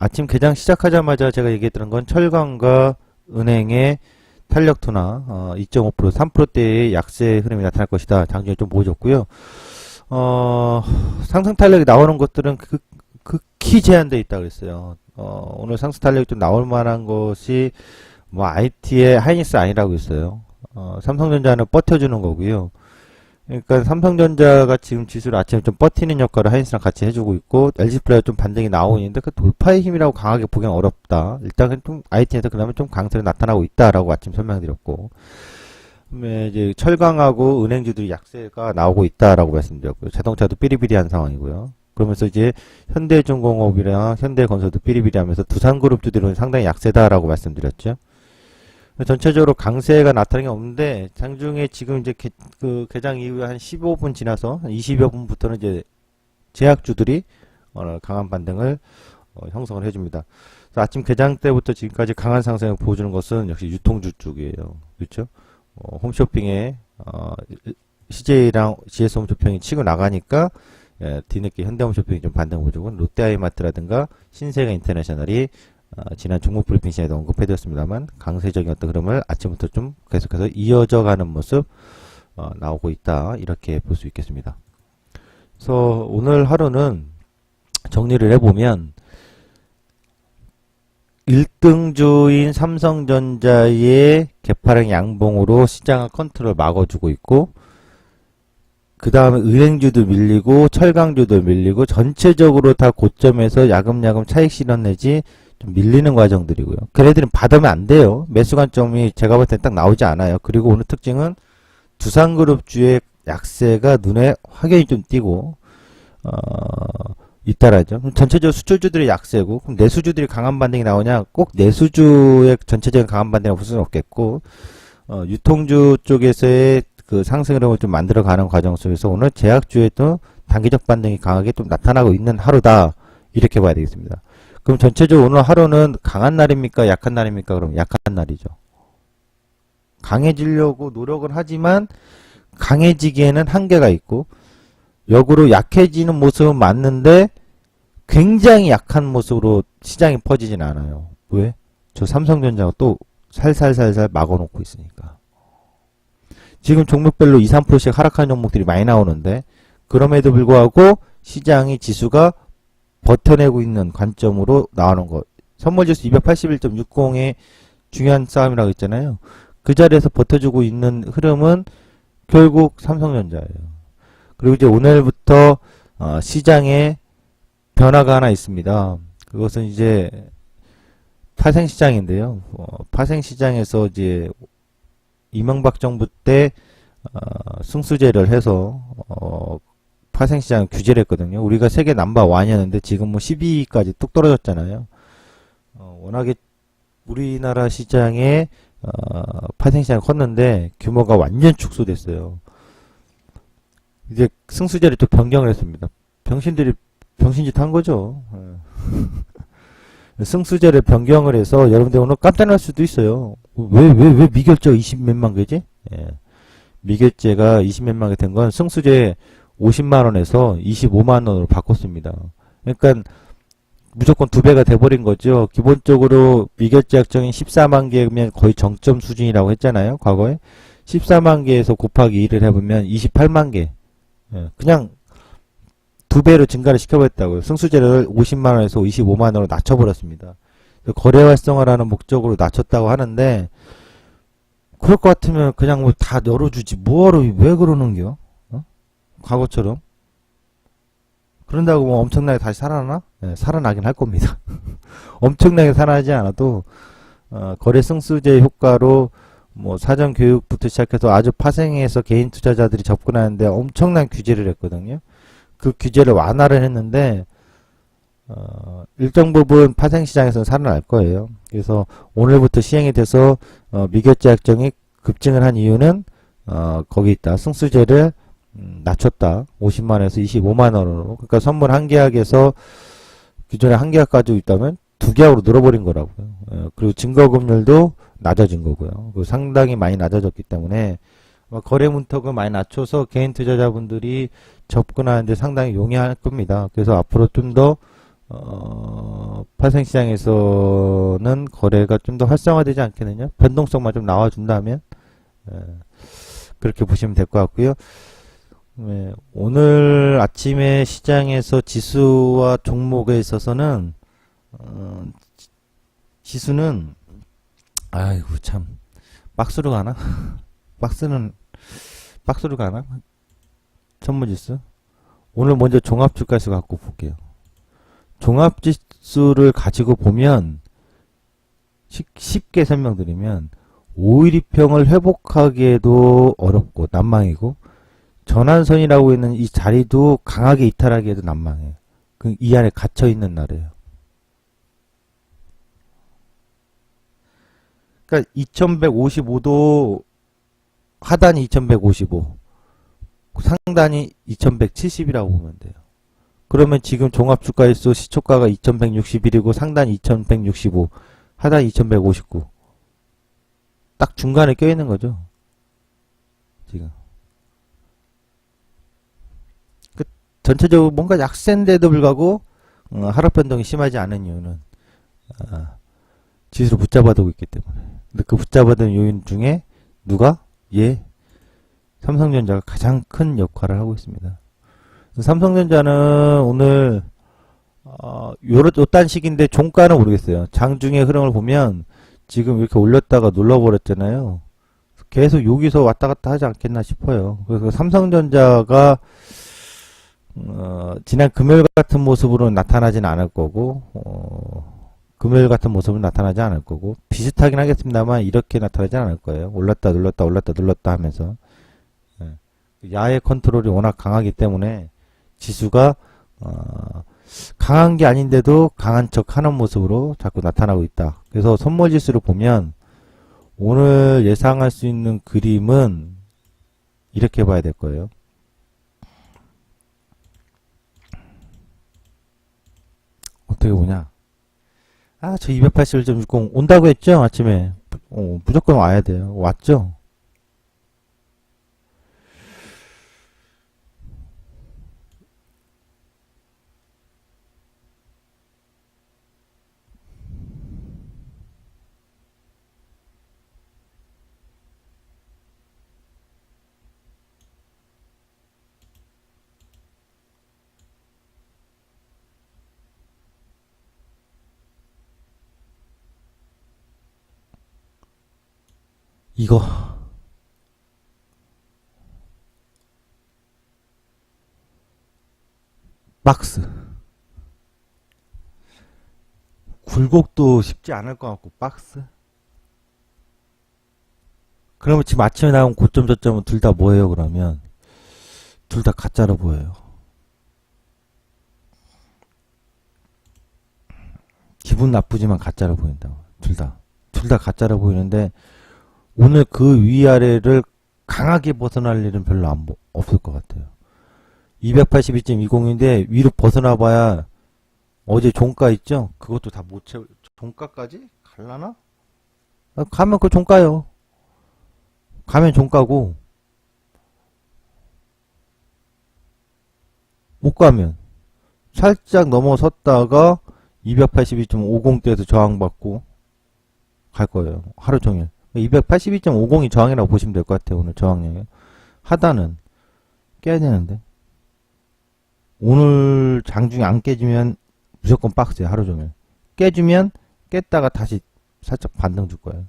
아침 개장 시작하자마자 제가 얘기했던 건 철강과 은행의 탄력 둔화 2.5% 3%대의 약세 흐름이 나타날 것이다. 장중에 좀 보여줬고요. 상승 탄력이 나오는 것들은 극히 제한되어 있다 그랬어요. 오늘 상승 탄력이 좀 나올 만한 것이 뭐 IT의 하이닉스 아니라고 했어요. 삼성전자는 버텨주는 거고요. 그러니까 삼성전자가 지금 지수를 아침에 좀 버티는 역할을 하이닉스랑 같이 해주고 있고 LG플레이가 좀 반등이 나오고 있는데 그 돌파의 힘이라고 강하게 보기는 어렵다. 일단은 좀 IT에서 그다음에 좀 강세로 나타나고 있다라고 아침 설명드렸고, 그다음에 이제 철강하고 은행주들이 약세가 나오고 있다라고 말씀드렸고요. 자동차도 삐리삐리한 상황이고요. 그러면서 이제 현대중공업이랑 현대건설도 삐리삐리하면서 두산그룹주들은 상당히 약세다라고 말씀드렸죠. 전체적으로 강세가 나타나는 게 없는데 장중에 지금 이제 개장 이후에 한 15분 지나서 한 20여 분부터는 이제 제약주들이 강한 반등을 형성을 해줍니다. 그래서 아침 개장 때부터 지금까지 강한 상승을 보여주는 것은 역시 유통주 쪽이에요. 그렇죠? 홈쇼핑에 CJ랑 GS 홈쇼핑이 치고 나가니까 뒤늦게 현대홈쇼핑이 좀 반등을 보여주고 롯데아이마트라든가 신세계 인터내셔널이 지난 종목 브리핑 시간에도 언급해드렸습니다만 강세적인 어떤 흐름을 아침부터 좀 계속해서 이어져가는 모습 나오고 있다, 이렇게 볼 수 있겠습니다. 그래서 오늘 하루는 정리를 해보면 1등주인 삼성전자의 개파랑 양봉으로 시장을 컨트롤 막아주고 있고, 그 다음에 은행주도 밀리고 철강주도 밀리고 전체적으로 다 고점에서 야금야금 차익 실현 내지 좀 밀리는 과정들이고요. 걔네들은 받으면 안 돼요. 매수 관점이 제가 볼 때 딱 나오지 않아요. 그리고 오늘 특징은 두산그룹주의 약세가 눈에 확연히 좀 띄고 있다라죠. 전체적으로 수출주들이 약세고, 그럼 내수주들이 강한 반등이 나오냐? 꼭 내수주의 전체적인 강한 반등이라고 볼 수는 없겠고, 유통주 쪽에서의 그 상승 흐름을 좀 만들어가는 과정 속에서 오늘 제약주에도 단기적 반등이 강하게 좀 나타나고 있는 하루다, 이렇게 봐야 되겠습니다. 그럼 전체적으로 오늘 하루는 강한 날입니까? 약한 날입니까? 그럼 약한 날이죠. 강해지려고 노력은 하지만 강해지기에는 한계가 있고, 역으로 약해지는 모습은 맞는데 굉장히 약한 모습으로 시장이 퍼지진 않아요. 왜? 저 삼성전자가 또 살살살살 막아놓고 있으니까. 지금 종목별로 2, 3%씩 하락하는 종목들이 많이 나오는데, 그럼에도 불구하고 시장이 지수가 버텨내고 있는 관점으로 나오는 것. 선물지수 281.60의 중요한 싸움이라고 했잖아요. 그 자리에서 버텨주고 있는 흐름은 결국 삼성전자예요. 그리고 이제 오늘부터 시장에 변화가 하나 있습니다. 그것은 이제 파생시장인데요. 파생시장에서 이제 이명박 정부 때 승수제를 해서 파생시장 규제를 했거든요. 우리가 세계 넘버1이었는데 지금 뭐 12위까지 뚝 떨어졌잖아요. 워낙에 우리나라 시장에 파생시장이 컸는데 규모가 완전 축소됐어요. 이제 승수제를 또 변경을 했습니다. 병신들이 병신짓 한 거죠. 승수제를 변경을 해서 여러분들 오늘 깜짝 놀랄 수도 있어요. 왜 미결제가 20몇만 개지? 예. 미결제가 20몇만 개 된 건 승수제 50만원에서 25만원으로 바꿨습니다. 그러니까 무조건 2배가 돼버린 거죠. 기본적으로 미결제 약정인 14만 개면 거의 정점 수준이라고 했잖아요. 과거에. 14만 개에서 곱하기 2를 해보면 28만 개. 예. 그냥 2배로 증가를 시켜버렸다고요. 승수제를 50만원에서 25만원으로 낮춰버렸습니다. 거래 활성화라는 목적으로 낮췄다고 하는데, 그럴 것 같으면 그냥 뭐 다 열어주지. 뭐하러, 왜 그러는겨? 과거처럼. 그런다고 뭐 엄청나게 다시 살아나? 네, 살아나긴 할 겁니다. 엄청나게 살아나지 않아도, 거래 승수제 효과로 뭐 사전 교육부터 시작해서 아주 파생해서 개인 투자자들이 접근하는데 엄청난 규제를 했거든요. 그 규제를 완화를 했는데 일정 부분 파생시장에서는 살아날 거예요. 그래서 오늘부터 시행이 돼서 미결제 약정이 급증을 한 이유는 거기 있다. 승수제를 낮췄다. 50만원에서 25만원으로. 그러니까 선물 한 계약에서 기존에 한 계약 가지고 있다면 2계약으로 늘어버린 거라고요. 그리고 증거금률도 낮아진 거고요. 그리고 상당히 많이 낮아졌기 때문에 거래 문턱을 많이 낮춰서 개인 투자자분들이 접근하는데 상당히 용이할 겁니다. 그래서 앞으로 좀 더 파생시장에서는 거래가 좀 더 활성화되지 않겠느냐? 변동성만 좀 나와준다면, 예, 그렇게 보시면 될 것 같고요. 예, 오늘 아침에 시장에서 지수와 종목에 있어서는, 지수는, 아이고, 참, 박스로 가나? 박스로 가나? 전무지수? 오늘 먼저 종합주가수 갖고 볼게요. 종합지수를 가지고 보면 쉽게 설명드리면 5일2평을 회복하기에도 어렵고 난망이고 전환선이라고 있는 이 자리도 강하게 이탈하기에도 난망해요. 이 안에 갇혀있는 날이에요. 그러니까 2155도 하단이 2155 상단이 2170이라고 보면 돼요. 그러면 지금 종합주가지수 시초가가 2161이고 상단이 2165, 하단이 2159. 딱 중간에 껴있는 거죠. 지금. 전체적으로 뭔가 약세인데도 불구하고 하락 변동이 심하지 않은 이유는 지수를 붙잡아두고 있기 때문에. 근데 그 붙잡아둔 요인 중에 누가? 삼성전자가 가장 큰 역할을 하고 있습니다. 삼성전자는 오늘 요딴 식인데 종가는 모르겠어요. 장중의 흐름을 보면 지금 이렇게 올렸다가 눌러버렸잖아요. 계속 여기서 왔다 갔다 하지 않겠나 싶어요. 그래서 삼성전자가 지난 금요일 같은 모습으로 나타나진 않을 거고 금요일 같은 모습은 나타나지 않을 거고 비슷하긴 하겠습니다만 이렇게 나타나지 않을 거예요. 올랐다 눌렀다 올랐다 눌렀다 하면서 야의 컨트롤이 워낙 강하기 때문에 지수가 강한 게 아닌데도 강한 척 하는 모습으로 자꾸 나타나고 있다. 그래서 선물지수를 보면 오늘 예상할 수 있는 그림은 이렇게 봐야 될 거예요. 어떻게 보냐? 저 281.60 온다고 했죠? 아침에. 무조건 와야 돼요. 왔죠? 이거 박스 굴곡도 쉽지 않을 것 같고 박스 그러면 지금 아침에 나온 고점 저점은 둘 다 뭐예요? 그러면 둘 다 가짜로 보여요. 기분 나쁘지만 가짜로 보인다고. 둘 다 가짜로 보이는데 오늘 그 위아래를 강하게 벗어날 일은 별로 없을 것 같아요. 282.20인데 위로 벗어나 봐야 어제 종가 있죠? 그것도 다 못 채울, 종가까지? 갈라나? 가면 그 종가요. 가면 종가고, 못 가면 살짝 넘어섰다가 282.50대에서 저항받고 갈 거예요. 하루 종일. 282.50이 저항이라고 보시면 될 것 같아요. 오늘 저항량이. 하단은 깨야 되는데. 오늘 장중에 안 깨지면 무조건 박스에 하루 종일. 깨주면 깼다가 다시 살짝 반등 줄 거예요.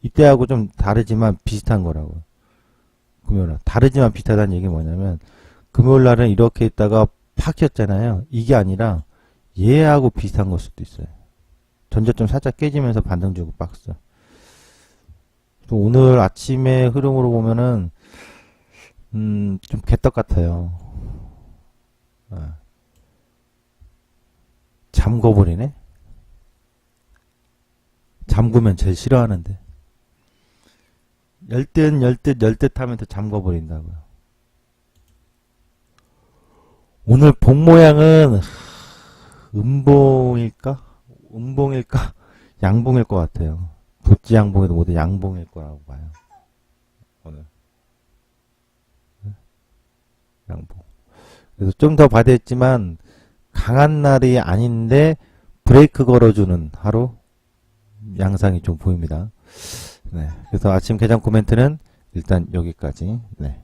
이때하고 좀 다르지만 비슷한 거라고. 금요일날. 다르지만 비슷하다는 얘기 뭐냐면 금요일날은 이렇게 있다가 팍 켰잖아요. 이게 아니라 얘하고 비슷한 걸 수도 있어요. 전저점 살짝 깨지면서 반등 주고 박스. 또 오늘 아침의 흐름으로 보면은 좀 개떡 같아요. 잠궈버리네? 잠그면 제일 싫어하는데. 열듯 하면서 잠궈버린다고요. 오늘 본 모양은 음봉일까? 양봉일 것 같아요. 도지 양봉에도 모두 양봉일 거라고 봐요. 오늘. 양봉. 그래서 좀 더 봐야 됐지만 강한 날이 아닌데 브레이크 걸어주는 하루 양상이 좀 보입니다. 네, 그래서 아침 개장 코멘트는 일단 여기까지. 네.